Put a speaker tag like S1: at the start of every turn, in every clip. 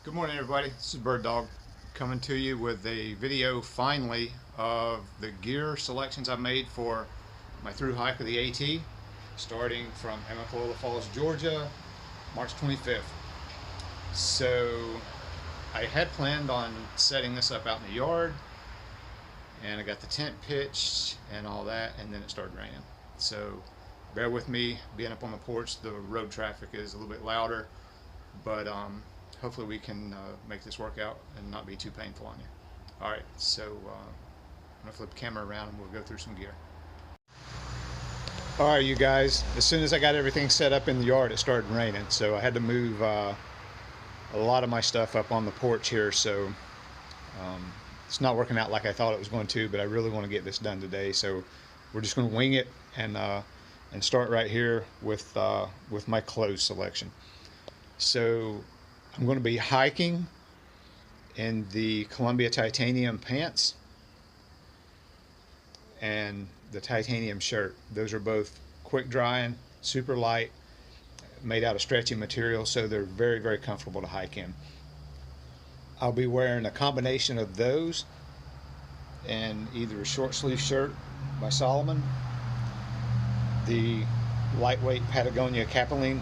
S1: Good morning, everybody. This is Bird Dog coming to you with a video finally of the gear selections I made for my through hike of the AT, starting from Amicalola Falls, Georgia, March 25th. So I had planned on setting this up out in the yard, and I got the tent pitched and all that, and then it started raining. So bear with me being up on the porch. The road traffic is a little bit louder, but hopefully we can make this work out and not be too painful on you. Alright, so I'm going to flip the camera around and we'll go through some gear. Alright, you guys, as soon as I got everything set up in the yard, it started raining, so I had to move a lot of my stuff up on the porch here. So it's not working out like I thought it was going to, but I really want to get this done today, so we're just going to wing it and start right here with my clothes selection. So I'm going to be hiking in the Columbia Titanium pants and the Titanium shirt. Those are both quick drying, super light, made out of stretchy material, so they're very, very comfortable to hike in. I'll be wearing a combination of those and either a short sleeve shirt by Salomon, the lightweight Patagonia Capilene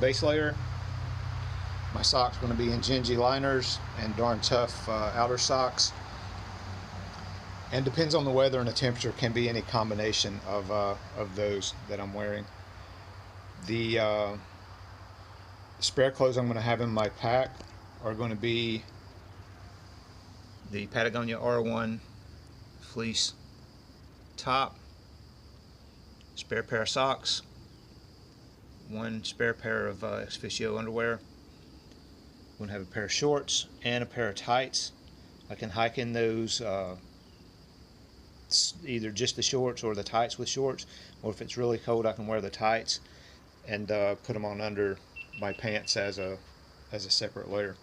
S1: base layer. My socks are going to be Injinji liners and Darn Tough outer socks. And depends on the weather and the temperature, can be any combination of those that I'm wearing. The spare clothes I'm going to have in my pack are going to be the Patagonia R1 fleece top, spare pair of socks, one spare pair of Ex Officio underwear. I'm going to have a pair of shorts and a pair of tights. I can hike in those either just the shorts or the tights with shorts, or if it's really cold I can wear the tights and put them on under my pants as a separate layer.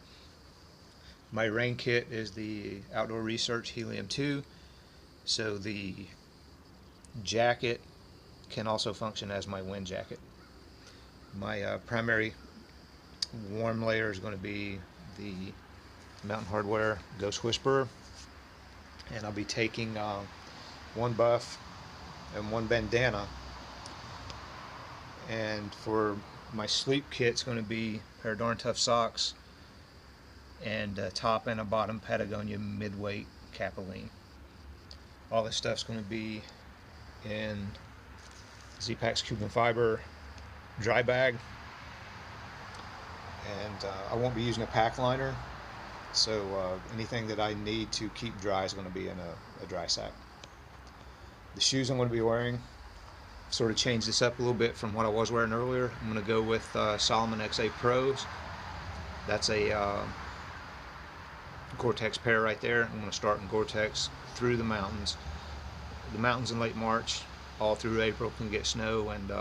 S1: My rain kit is the Outdoor Research Helium 2, so the jacket can also function as my wind jacket. My primary warm layer is going to be the Mountain Hardwear Ghost Whisperer, and I'll be taking one buff and one bandana. And for my sleep kit, it's going to be a pair of Darn Tough socks and a top and a bottom Patagonia midweight Capilene. All this stuff's going to be in Z-Packs Cuban Fiber dry bag, and I won't be using a pack liner, so anything that I need to keep dry is going to be in a dry sack. The shoes I'm going to be wearing, sort of changed this up a little bit from what I was wearing earlier. I'm going to go with Salomon XA Pros. That's a Gore-Tex pair right there. I'm going to start in Gore-Tex through the mountains. The mountains in late March, all through April, can get snow, and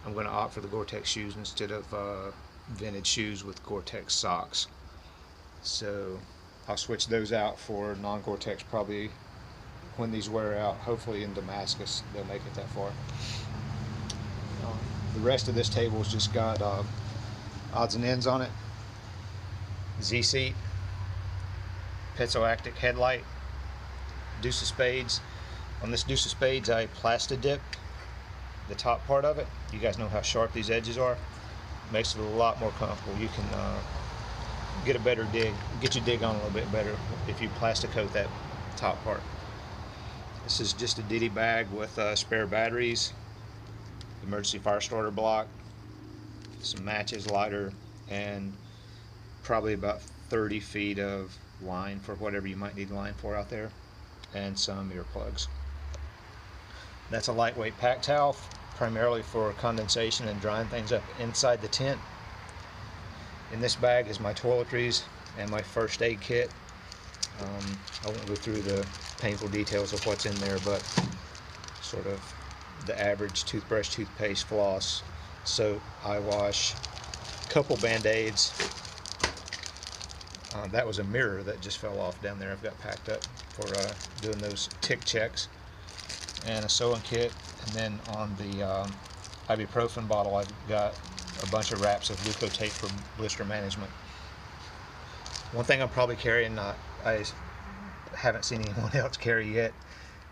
S1: I'm going to opt for the Gore-Tex shoes instead of vintage shoes with Gore-Tex socks. So I'll switch those out for non-Gore-Tex probably when these wear out. Hopefully in Damascus they'll make it that far. The rest of this table's just got odds and ends on it. Z-seat, Pezzo-Actic headlight, Deuce of Spades. On this Deuce of Spades I Plastidip the top part of it. You guys know how sharp these edges are. Makes it a lot more comfortable. You can get a better dig, get your dig on a little bit better if you plastic coat that top part. This is just a ditty bag with spare batteries, emergency fire starter block, some matches, lighter, and probably about 30 feet of line for whatever you might need line for out there, and some earplugs. That's a lightweight pack towel, primarily for condensation and drying things up inside the tent. In this bag is my toiletries and my first aid kit. I won't go through the painful details of what's in there, but sort of the average toothbrush, toothpaste, floss, soap, eye wash, couple band-aids. That was a mirror that just fell off down there. I've got packed up for doing those tick checks. And a sewing kit, and then on the ibuprofen bottle I've got a bunch of wraps of Leukotape for blister management. One thing I'm probably carrying, I haven't seen anyone else carry yet,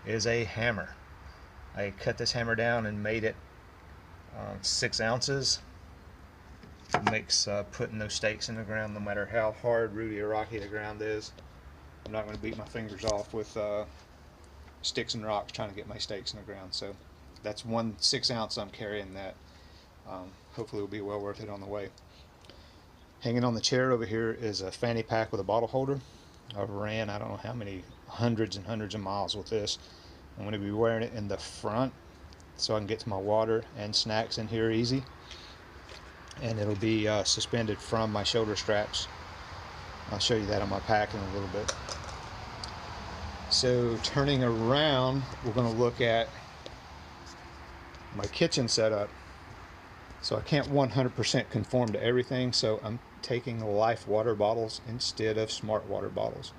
S1: is a hammer. I cut this hammer down and made it 6 ounces. It makes putting those stakes in the ground, no matter how hard, rooty, or rocky the ground is. I'm not going to beat my fingers off with sticks and rocks trying to get my stakes in the ground. So that's 1 6 ounce I'm carrying that. Hopefully will be well worth it on the way. Hanging on the chair over here is a fanny pack with a bottle holder. I've ran I don't know how many hundreds and hundreds of miles with this. I'm going to be wearing it in the front so I can get to my water and snacks in here easy. And it'll be suspended from my shoulder straps. I'll show you that on my pack in a little bit. So turning around, we're going to look at my kitchen setup. So I can't 100% conform to everything, so I'm taking Life water bottles instead of Smart water bottles.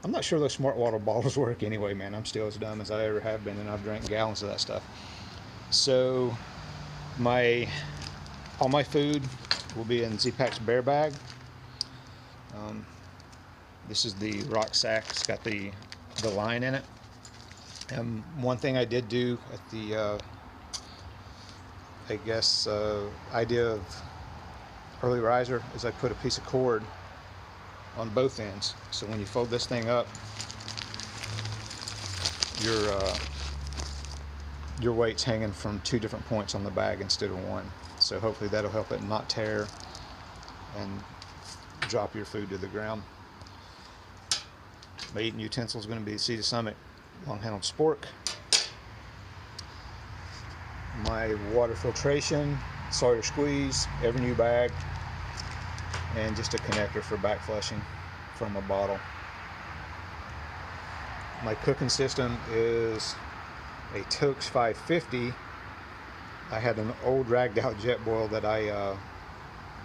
S1: I'm not sure those Smart water bottles work anyway, man. I'm still as dumb as I ever have been, and I've drank gallons of that stuff. So all my food will be in Z-Pac's Bear Bag. This is the rock sack. It's got the line in it. One thing I did do at the I guess idea of early riser is I put a piece of cord on both ends, so when you fold this thing up, your weight's hanging from 2 different points on the bag instead of 1. So hopefully that'll help it not tear and drop your food to the ground. My eating utensil is going to be Sea to Summit long-handled spork. My water filtration, Sawyer squeeze, every new bag, and just a connector for back flushing from a bottle. My cooking system is a Toaks 550. I had an old ragged out Jetboil that I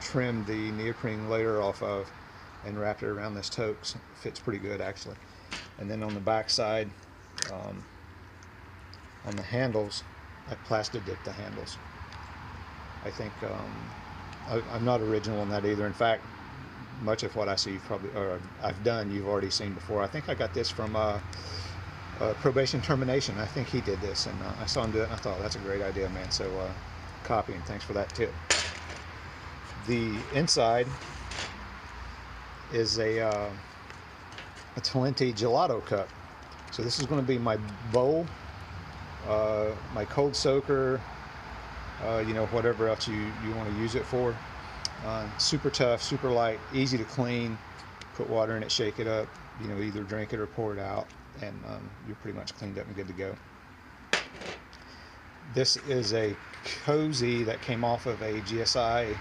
S1: trimmed the neoprene layer off of and wrapped it around this Toaks. It fits pretty good actually. And then on the back side, on the handles, I plastic dipped the handles. I think I'm not original on that either. In fact, much of what I see I've done, you've already seen before. I think I got this from Probation Termination. I think he did this, and I saw him do it, and I thought, that's a great idea, man. So copying, thanks for that tip. The inside is a Talenti gelato cup. So this is going to be my bowl, my cold soaker, you know, whatever else you want to use it for. Super tough, super light, easy to clean. Put water in it, shake it up, you know, either drink it or pour it out, and you're pretty much cleaned up and good to go. This is a cozy that came off of a GSI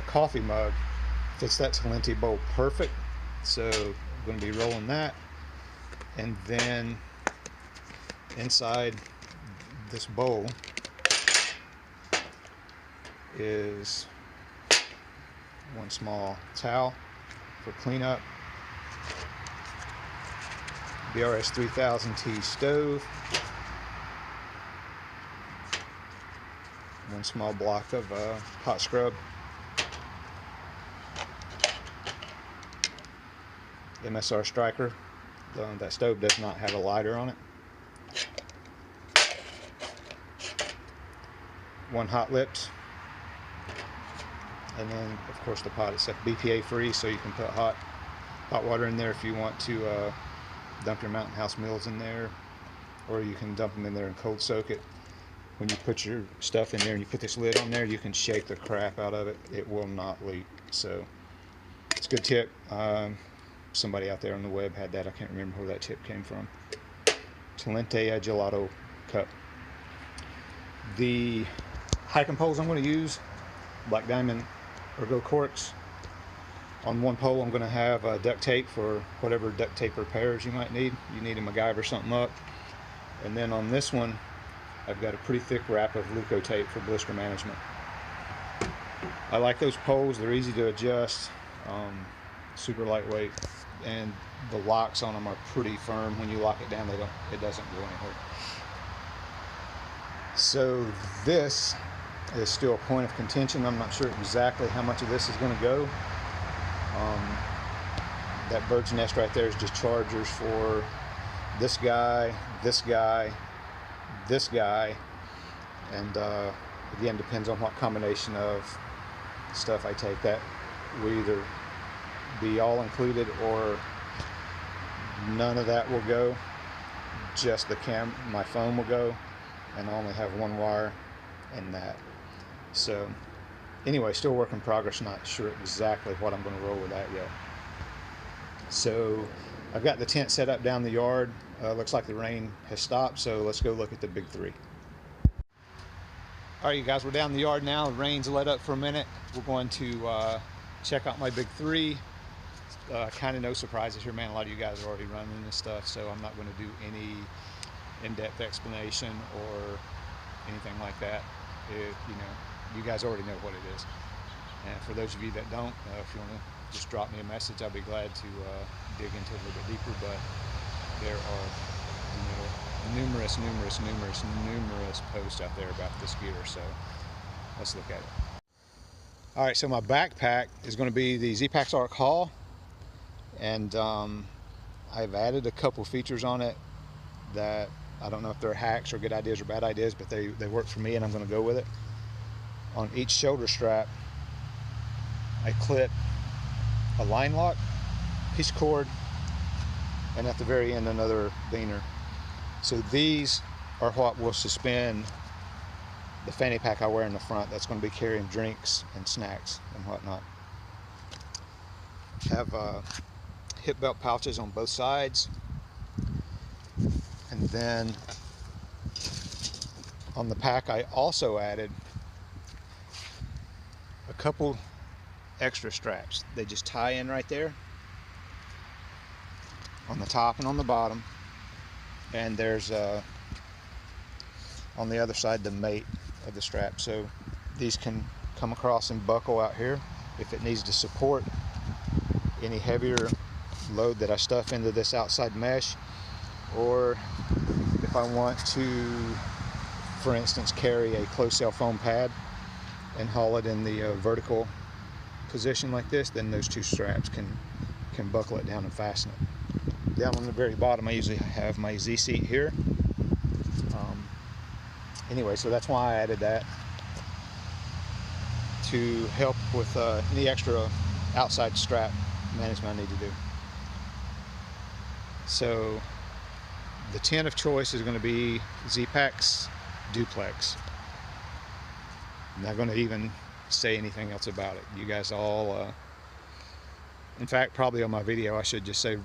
S1: coffee mug. Fits that Talenti bowl perfect. So I'm going to be rolling that. And then inside this bowl is one small towel for cleanup, BRS 3000T stove, one small block of hot scrub, MSR Striker. That stove does not have a lighter on it. One Hot Lips, and then of course the pot itself, BPA free, so you can put hot water in there if you want to dump your Mountain House meals in there, or you can dump them in there and cold soak it. When you put your stuff in there and you put this lid on there, you can shake the crap out of it. It will not leak. So it's a good tip. Somebody out there on the web had that. I can't remember where that tip came from. Talenti gelato cup. The hiking poles I'm going to use, Black Diamond Ergo Corks. On one pole I'm going to have duct tape for whatever duct tape repairs you might need. You need to MacGyver something up. And then on this one I've got a pretty thick wrap of Leukotape for blister management. I like those poles. They're easy to adjust, super lightweight, and the locks on them are pretty firm. When you lock it down, it doesn't go anywhere. So this is still a point of contention. I'm not sure exactly how much of this is going to go. That bird's nest right there is just chargers for this guy, this guy, this guy, and again, depends on what combination of stuff I take. That will either be all included or none of that will go. Just my phone will go, and I only have one wire and that. So anyway, still work in progress, not sure exactly what I'm going to roll with that yet. So I've got the tent set up down the yard. Looks like the rain has stopped, so let's go look at the big three. All right, you guys, we're down the yard now. The rain's let up for a minute. We're going to check out my big three. Kind of no surprises here, man. A lot of you guys are already running this stuff, so I'm not going to do any in-depth explanation or anything like that. You guys already know what it is. And for those of you that don't, if you want to just drop me a message, I'll be glad to dig into it a little bit deeper. But there are numerous posts out there about this gear, so let's look at it. All right, so my backpack is going to be the Zpacks Arc Haul, and I've added a couple features on it that I don't know if they're hacks or good ideas or bad ideas, but they work for me, and I'm going to go with it. On each shoulder strap, I clip a line lock, piece of cord, and at the very end another beaner. So these are what will suspend the fanny pack I wear in the front. That's going to be carrying drinks and snacks and whatnot. Have hip belt pouches on both sides, and then on the pack I also added a couple extra straps. They just tie in right there on the top and on the bottom, and there's on the other side the mate of the strap, so these can come across and buckle out here if it needs to support any heavier load that I stuff into this outside mesh, or if I want to, for instance, carry a closed cell foam pad and haul it in the vertical position like this, then those two straps can buckle it down and fasten it. Down on the very bottom, I usually have my Z seat here. Anyway, so that's why I added that, to help with any extra outside strap management I need to do. So the tent of choice is going to be Zpacks Duplex. I'm not going to even say anything else about it. You guys all, in fact, probably on my video I should just say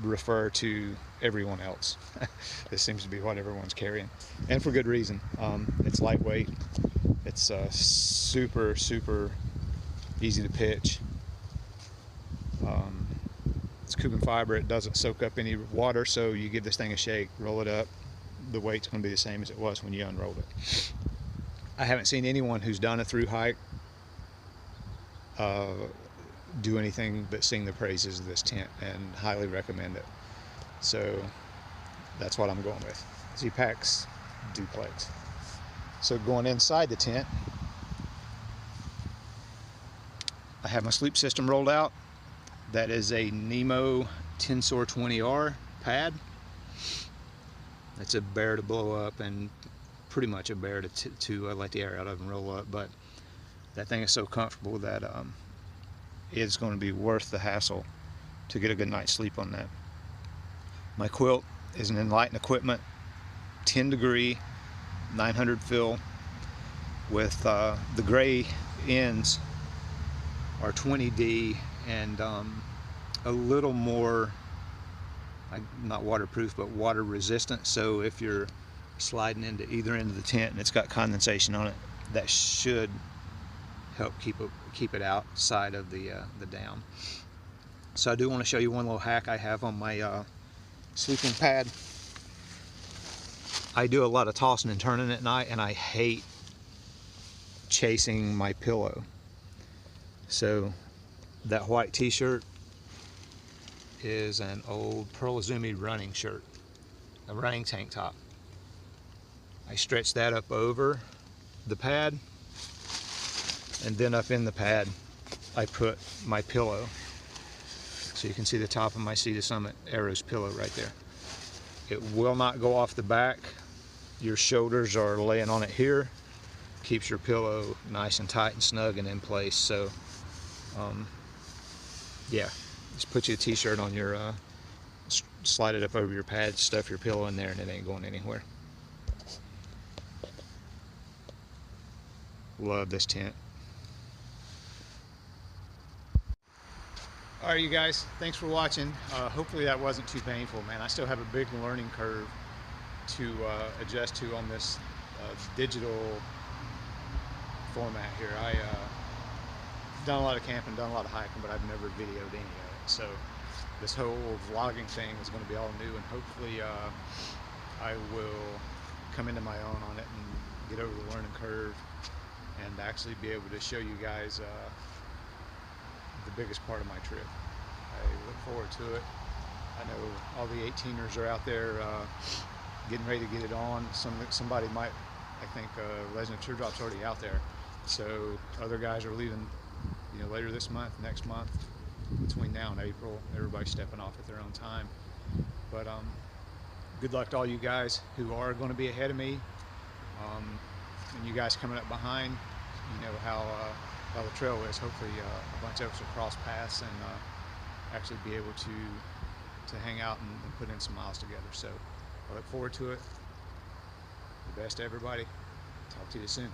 S1: refer to everyone else. This seems to be what everyone's carrying, and for good reason. It's lightweight, it's super easy to pitch, it's Kugan fiber, it doesn't soak up any water, so you give this thing a shake, roll it up, the weight's going to be the same as it was when you unrolled it. I haven't seen anyone who's done a through hike do anything but sing the praises of this tent, and highly recommend it. So that's what I'm going with, Zpacks Duplex. So going inside the tent, I have my sleep system rolled out. That is a Nemo Tensor 20R pad. It's a bear to blow up, and pretty much a bear to let the air out of and roll up, but that thing is so comfortable that it's going to be worth the hassle to get a good night's sleep on that. My quilt is an Enlighten Equipment 10 degree 900 fill with the gray ends are 20D and a little more, not waterproof, but water resistant. So if you're sliding into either end of the tent and it's got condensation on it, that should help keep it outside of the dam. So I do want to show you one little hack I have on my sleeping pad. I do a lot of tossing and turning at night, and I hate chasing my pillow. So that white t-shirt is an old Pearl Izumi running shirt, a running tank top. I stretch that up over the pad, And then up in the pad, I put my pillow. So you can see the top of my Sea to Summit Arrows pillow right there. It will not go off the back. Your shoulders are laying on it here. Keeps your pillow nice and tight and snug and in place. So, yeah, just put you a t-shirt on your, slide it up over your pad, stuff your pillow in there, and it ain't going anywhere. Love this tent. All right, you guys, thanks for watching. Hopefully that wasn't too painful, man. I still have a big learning curve to adjust to on this digital format here. I've done a lot of camping, done a lot of hiking, but I've never videoed any of it. So this whole vlogging thing is going to be all new, and hopefully I will come into my own on it and get over the learning curve and actually be able to show you guys the biggest part of my trip. I look forward to it. I know all the 18ers are out there getting ready to get it on. Somebody might, I think Legend of Teardrop's already out there. So other guys are leaving, you know, later this month, next month, between now and April. Everybody's stepping off at their own time. But good luck to all you guys who are going to be ahead of me. And you guys coming up behind, you know how the trail is. Hopefully a bunch of us will cross paths and actually be able to hang out and put in some miles together. So I look forward to it. The best to everybody. Talk to you soon.